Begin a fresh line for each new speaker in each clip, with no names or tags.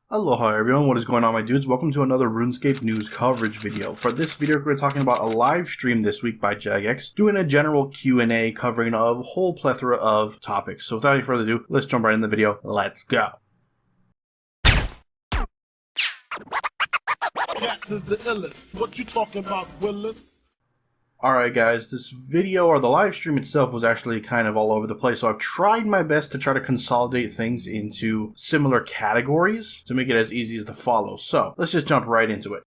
Aloha everyone, what is going on my dudes? Welcome to another RuneScape news coverage video. For this video, we're talking about a live stream this week by Jagex, doing a general Q&A covering a whole plethora of topics. So without any further ado, let's jump right in the video. Let's go.
Cats is the illest. What you talking about, Willis?
Alright guys, this video, or the live stream itself, was actually kind of all over the place, so I've tried my best to try to consolidate things into similar categories to make it as easy as to follow. So, let's just jump right into it.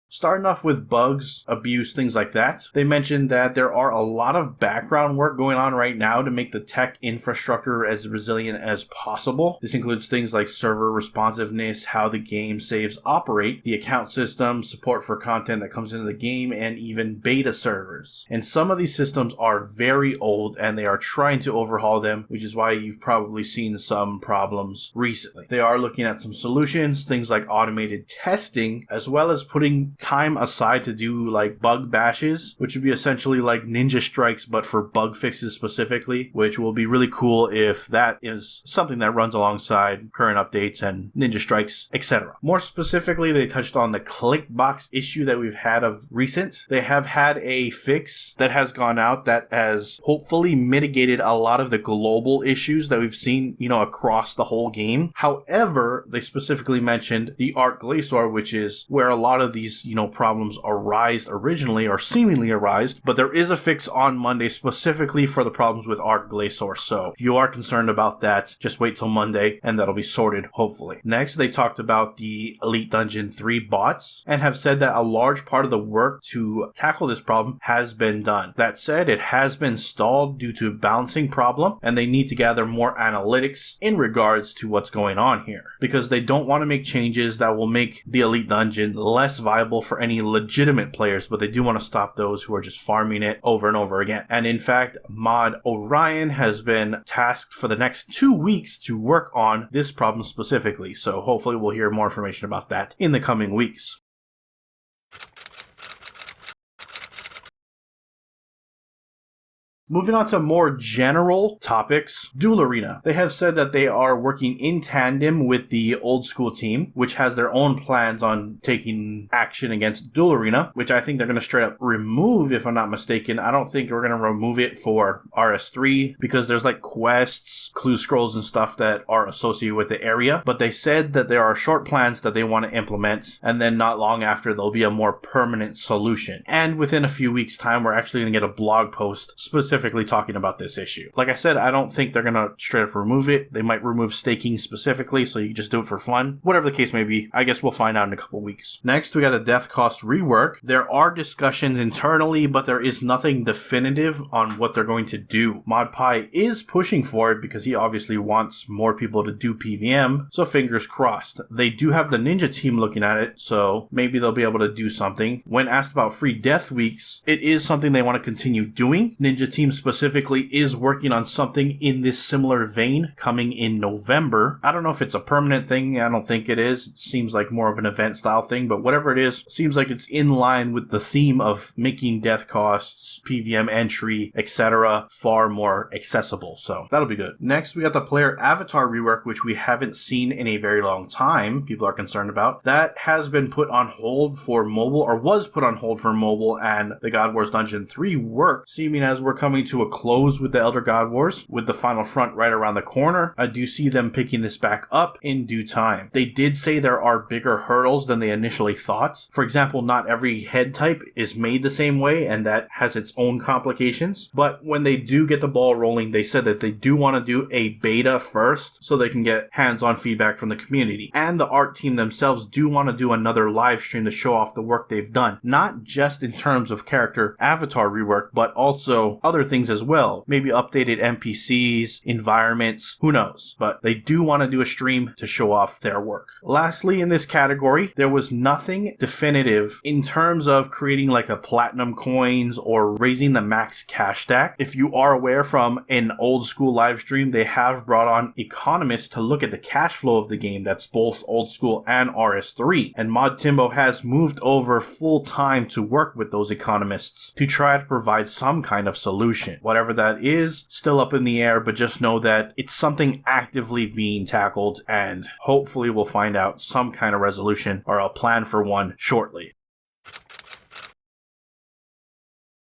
Starting off with bugs, abuse, things like that. They mentioned that there are a lot of background work going on right now to make the tech infrastructure as resilient as possible. This includes things like server responsiveness, how the game saves operate, the account system, support for content that comes into the game, and even beta servers. And some of these systems are very old and they are trying to overhaul them, which is why you've probably seen some problems recently. They are looking at some solutions, things like automated testing, as well as putting time aside to do like bug bashes, which would be essentially like ninja strikes but for bug fixes specifically, which will be really cool if that is something that runs alongside current updates and ninja strikes, etc. More specifically, they touched on the click box issue that we've had of recent. They have had a fix that has gone out that has hopefully mitigated a lot of the global issues that we've seen, across the whole game. However, they specifically mentioned the Art Glacier, which is where a lot of these problems arise originally, or seemingly arise, but there is a fix on Monday specifically for the problems with Art Glacier. So if you are concerned about that, just wait till Monday and that'll be sorted, hopefully. Next, they talked about the Elite Dungeon 3 bots and have said that a large part of the work to tackle this problem has been done. That said, it has been stalled due to a balancing problem, and they need to gather more analytics in regards to what's going on here, because they don't want to make changes that will make the Elite Dungeon less viable for any legitimate players, but they do want to stop those who are just farming it over and over again. And in fact, Mod Orion has been tasked for the next 2 weeks to work on this problem specifically, so hopefully we'll hear more information about that in the coming weeks. Moving on to more general topics, Duel Arena. They have said that they are working in tandem with the old school team, which has their own plans on taking action against Duel Arena, which I think they're going to straight up remove, if I'm not mistaken. I don't think we're going to remove it for RS3 because there's like quests, clue scrolls, and stuff that are associated with the area. But they said that there are short plans that they want to implement, and then not long after there'll be a more permanent solution. And within a few weeks' time, we're actually going to get a blog post specifically talking about this issue. Like I said, I don't think they're going to straight up remove it. They might remove staking specifically, so you just do it for fun. Whatever the case may be, I guess we'll find out in a couple weeks. Next, we got the death cost rework. There are discussions internally, but there is nothing definitive on what they're going to do. ModPie is pushing for it because he obviously wants more people to do PVM, so fingers crossed. They do have the Ninja team looking at it, so maybe they'll be able to do something. When asked about free death weeks, it is something they want to continue doing. Ninja team specifically is working on something in this similar vein coming in November. I don't know if it's a permanent thing. I don't think it is. It seems like more of an event style thing, but whatever it is, seems like it's in line with the theme of making death costs, PVM entry, etc. far more accessible. So that'll be good. Next, we got the player avatar rework, which we haven't seen in a very long time. People are concerned about. That has been put on hold for mobile, or was put on hold for mobile, and the God Wars Dungeon 3 work, seeming as we're coming to a close with the Elder God Wars, with the final front right around the corner. I do see them picking this back up in due time. They did say there are bigger hurdles than they initially thought. For example, not every head type is made the same way, and that has its own complications. But when they do get the ball rolling, they said that they do want to do a beta first so they can get hands-on feedback from the community. And the art team themselves do want to do another live stream to show off the work they've done, not just in terms of character avatar rework, but also other things as well. Maybe updated NPCs, environments, who knows. But they do want to do a stream to show off their work. Lastly, in this category, there was nothing definitive in terms of creating like a platinum coins or raising the max cash stack. If you are aware from an old school live stream, they have brought on economists to look at the cash flow of the game. That's both old school and RS3. And Mod Timbo has moved over full time to work with those economists to try to provide some kind of solution. resolution. Whatever that is, still up in the air, but just know that it's something actively being tackled, and hopefully we'll find out some kind of resolution or a plan for one shortly.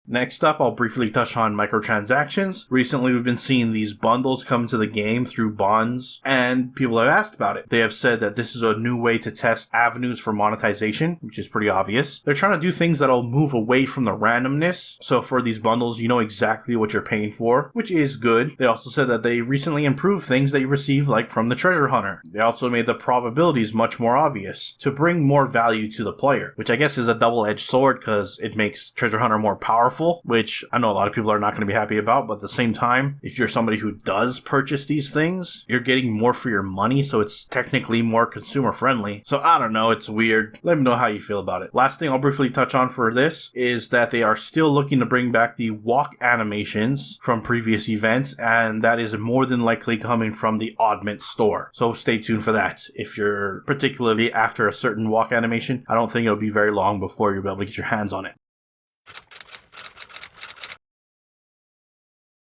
Next up, I'll briefly touch on microtransactions. Recently, we've been seeing these bundles come to the game through bonds, and people have asked about it. They have said that this is a new way to test avenues for monetization, which is pretty obvious. They're trying to do things that'll move away from the randomness. So for these bundles, you know exactly what you're paying for, which is good. They also said that they recently improved things that you receive, like from the treasure hunter. They also made the probabilities much more obvious to bring more value to the player, which I guess is a double-edged sword because it makes treasure hunter more powerful, which I know a lot of people are not going to be happy about, but at the same time, if you're somebody who does purchase these things, you're getting more for your money, so it's technically more consumer friendly. So I don't know, it's weird. Let me know how you feel about it. Last thing I'll briefly touch on for this is that they are still looking to bring back the walk animations from previous events, and that is more than likely coming from the Oddment store. So stay tuned for that. If you're particularly after a certain walk animation, I don't think it'll be very long before you'll be able to get your hands on it.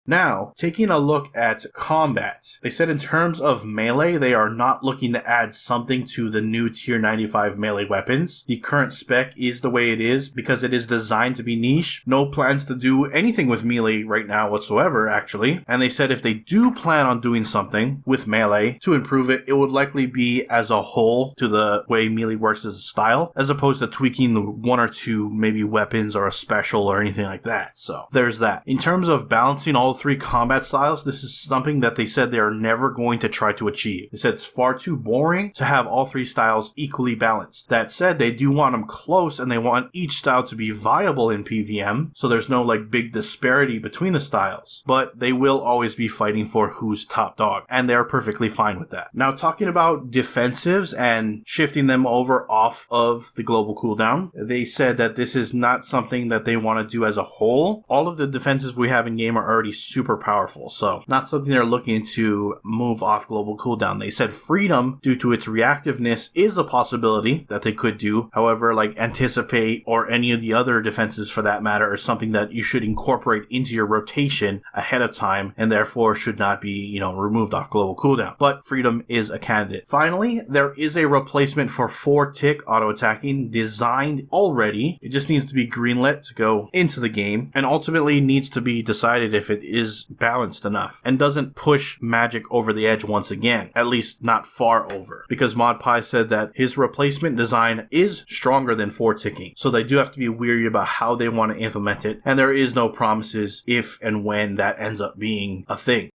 Now, taking a look at combat, they said in terms of melee, they are not looking to add something to the new tier 95 melee weapons. The current spec is the way it is because it is designed to be niche. No plans to do anything with melee right now whatsoever, actually. And they said if they do plan on doing something with melee to improve it, it would likely be as a whole to the way melee works as a style, as opposed to tweaking the one or two maybe weapons or a special or anything like that. So there's that. In terms of balancing all three combat styles, this is something that they said they are never going to try to achieve. They said it's far too boring to have all three styles equally balanced. That said, they do want them close and they want each style to be viable in PvM, so there's no like big disparity between the styles, but they will always be fighting for who's top dog, and they're perfectly fine with that. Now, talking about defensives and shifting them over off of the global cooldown, they said that this is not something that they want to do as a whole. All of the defenses we have in game are already super powerful, so not something they're looking to move off global cooldown. They said freedom, due to its reactiveness, is a possibility that they could do. However, like anticipate or any of the other defenses for that matter are something that you should incorporate into your rotation ahead of time and therefore should not be, removed off global cooldown. But freedom is a candidate. Finally, there is a replacement for 4-tick auto attacking designed already. It just needs to be greenlit to go into the game and ultimately needs to be decided if it is balanced enough and doesn't push Magic over the edge once again, at least not far over, because ModPie said that his replacement design is stronger than 4-ticking, so they do have to be weary about how they want to implement it, and there is no promises if and when that ends up being a thing.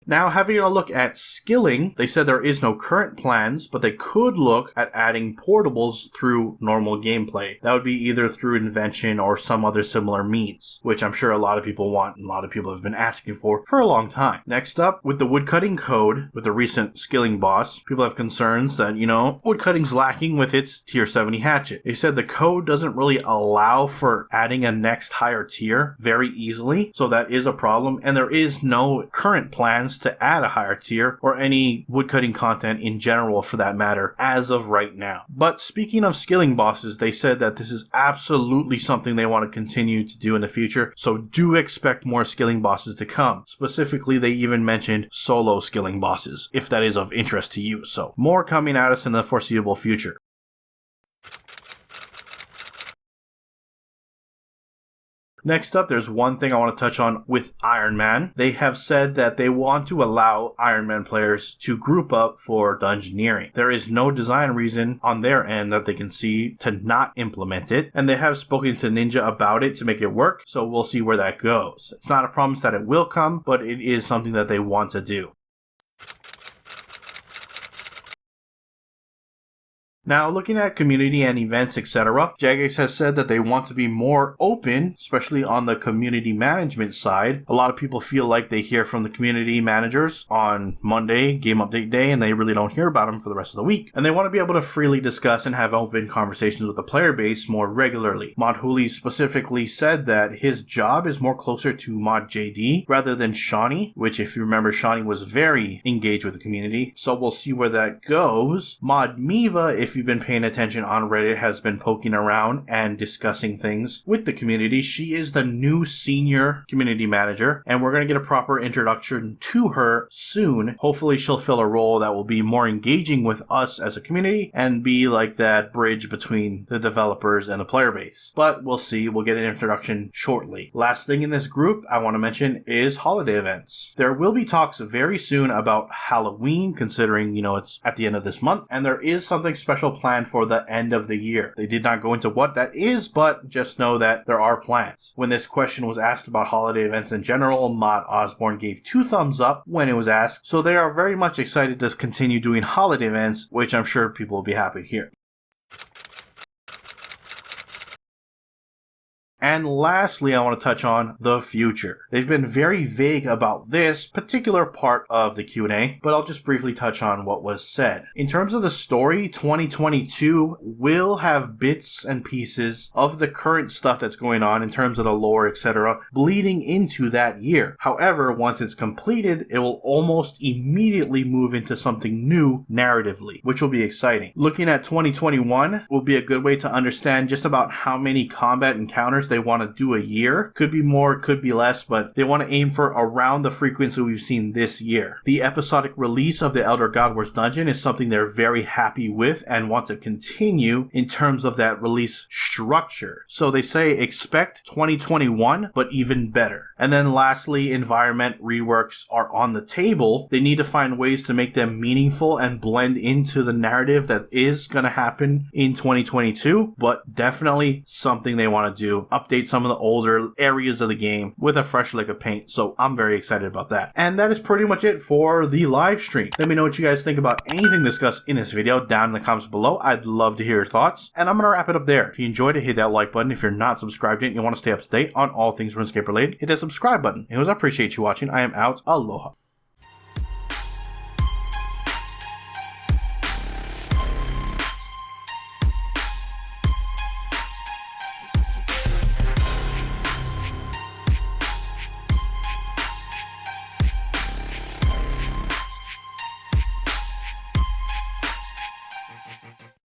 Now, having a look at skilling, they said there is no current plans, but they could look at adding portables through normal gameplay. That would be either through invention or some other similar means, which I'm sure a lot of people want and a lot of people have been asking for a long time. Next up, with the woodcutting code, with the recent skilling boss, people have concerns that, woodcutting's lacking with its tier 70 hatchet. They said the code doesn't really allow for adding a next higher tier very easily, so that is a problem, and there is no current plans to add a higher tier or any woodcutting content in general for that matter as of right now. But speaking of skilling bosses, they said that this is absolutely something they want to continue to do in the future, so do expect more skilling bosses to come. Specifically, they even mentioned solo skilling bosses, if that is of interest to you, so more coming at us in the foreseeable future. Next up, there's one thing I want to touch on with Iron Man. They have said that they want to allow Iron Man players to group up for dungeoneering. There is no design reason on their end that they can see to not implement it, and they have spoken to Ninja about it to make it work, so we'll see where that goes. It's not a promise that it will come, but it is something that they want to do. Now, looking at community and events, etc., Jagex has said that they want to be more open, especially on the community management side. A lot of people feel like they hear from the community managers on Monday, game update day, and they really don't hear about them for the rest of the week. And they want to be able to freely discuss and have open conversations with the player base more regularly. Mod Hooli specifically said that his job is more closer to Mod JD rather than Shawnee, which, if you remember, Shawnee was very engaged with the community. So we'll see where that goes. Mod Miva, if you've been paying attention on Reddit, has been poking around and discussing things with the community. She is the new senior community manager, and we're going to get a proper introduction to her soon. Hopefully she'll fill a role that will be more engaging with us as a community and be like that bridge between the developers and the player base. But we'll see. We'll get an introduction shortly. Last thing in this group I want to mention is holiday events. There will be talks very soon about Halloween, considering, it's at the end of this month, and there is something special planned for the end of the year. They did not go into what that is, but just know that there are plans. When this question was asked about holiday events in general, Mod Osborne gave 2 thumbs up when it was asked, so they are very much excited to continue doing holiday events, which I'm sure people will be happy to hear. And lastly, I want to touch on the future. They've been very vague about this particular part of the Q&A, but I'll just briefly touch on what was said. In terms of the story, 2022 will have bits and pieces of the current stuff that's going on in terms of the lore, etc., bleeding into that year. However, once it's completed, it will almost immediately move into something new narratively, which will be exciting. Looking at 2021 will be a good way to understand just about how many combat encounters they want to do a year. Could be more, could be less, but they want to aim for around the frequency we've seen this year. The episodic release of the Elder God Wars Dungeon is something they're very happy with and want to continue in terms of that release structure. So they say expect 2021, but even better. And then lastly, environment reworks are on the table. They need to find ways to make them meaningful and blend into the narrative that is going to happen in 2022, but definitely something they want to do. Update some of the older areas of the game with a fresh lick of paint. So I'm very excited about that. And that is pretty much it for the live stream. Let me know what you guys think about anything discussed in this video down in the comments below. I'd love to hear your thoughts. And I'm going to wrap it up there. If you enjoyed it, hit that like button. If you're not subscribed yet and you want to stay up to date on all things RuneScape related, hit that subscribe button. Anyways, I appreciate you watching. I am out. Aloha.